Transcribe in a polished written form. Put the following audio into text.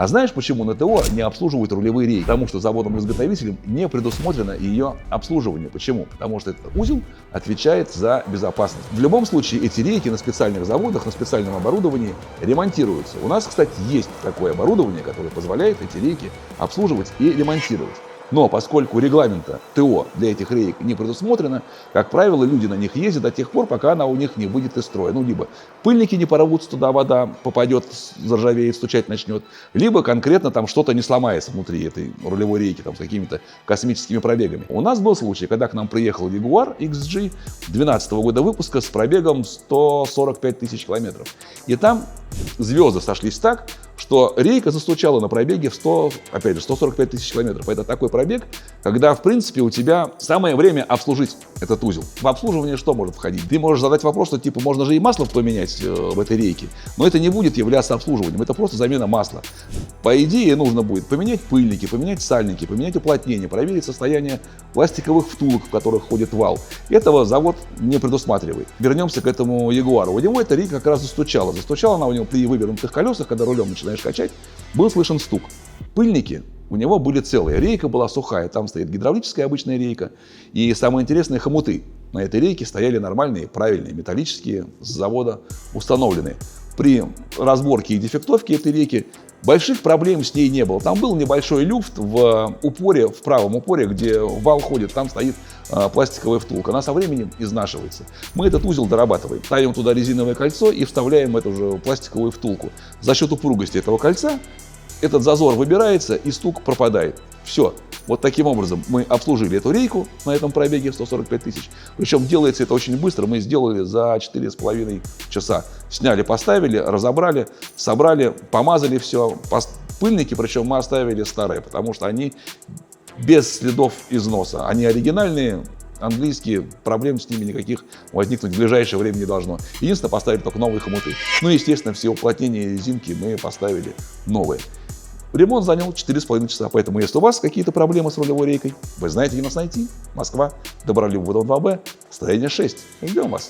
А знаешь, почему на ТО не обслуживают рулевые рейки? Потому что заводом-изготовителем не предусмотрено ее обслуживание. Почему? Потому что этот узел отвечает за безопасность. В любом случае эти рейки на специальных заводах, на специальном оборудовании ремонтируются. У нас, кстати, есть такое оборудование, которое позволяет эти рейки обслуживать и ремонтировать. Но поскольку регламента ТО для этих рейк не предусмотрено, как правило, люди на них ездят до тех пор, пока она у них не выйдет из строя. Ну, либо пыльники не порвутся, туда вода попадет, заржавеет, стучать начнет, либо конкретно там что-то не сломается внутри этой рулевой рейки там, с какими-то космическими пробегами. У нас был случай, когда к нам приехал Jaguar XJ 2012 года выпуска с пробегом 145 тысяч километров. И там звезды сошлись так, что рейка застучала на пробеге в 145 тысяч километров. Это такой пробег, когда, в принципе, у тебя самое время обслужить этот узел. В обслуживание что может входить? Ты можешь задать вопрос, что типа можно же и масло поменять в этой рейке, но это не будет являться обслуживанием, это просто замена масла. По идее, нужно будет поменять пыльники, поменять сальники, поменять уплотнение, проверить состояние пластиковых втулок, в которых ходит вал. Этого завод не предусматривает. Вернемся к этому Ягуару. У него эта рейка как раз застучала. Застучала она у него при вывернутых колесах, когда рулем начинаешь качать, был слышен стук. Пыльники у него были целые, рейка была сухая, там стоит гидравлическая обычная рейка. И самое интересное, хомуты на этой рейке стояли нормальные, правильные, металлические, с завода установленные. При разборке и дефектовке этой рейки больших проблем с ней не было. Там был небольшой люфт в упоре, в правом упоре, где вал ходит, там стоит пластиковая втулка. Она со временем изнашивается. Мы этот узел дорабатываем. Ставим туда резиновое кольцо и вставляем эту же пластиковую втулку. За счет упругости этого кольца этот зазор выбирается и стук пропадает. Все. Вот таким образом мы обслужили эту рейку на этом пробеге в 145 тысяч. Причем делается это очень быстро. Мы сделали за 4,5 часа. Сняли, поставили, разобрали, собрали, помазали все. Пыльники, причем мы оставили старые, потому что они без следов износа. Они оригинальные, английские, проблем с ними никаких возникнуть в ближайшее время не должно. Единственное, поставили только новые хомуты. Ну и, естественно, все уплотнения и резинки мы поставили новые. Ремонт занял 4,5 часа, поэтому если у вас какие-то проблемы с рулевой рейкой, вы знаете, где нас найти. Москва, Добролюбова, 2Б, строение 6. Ждем вас.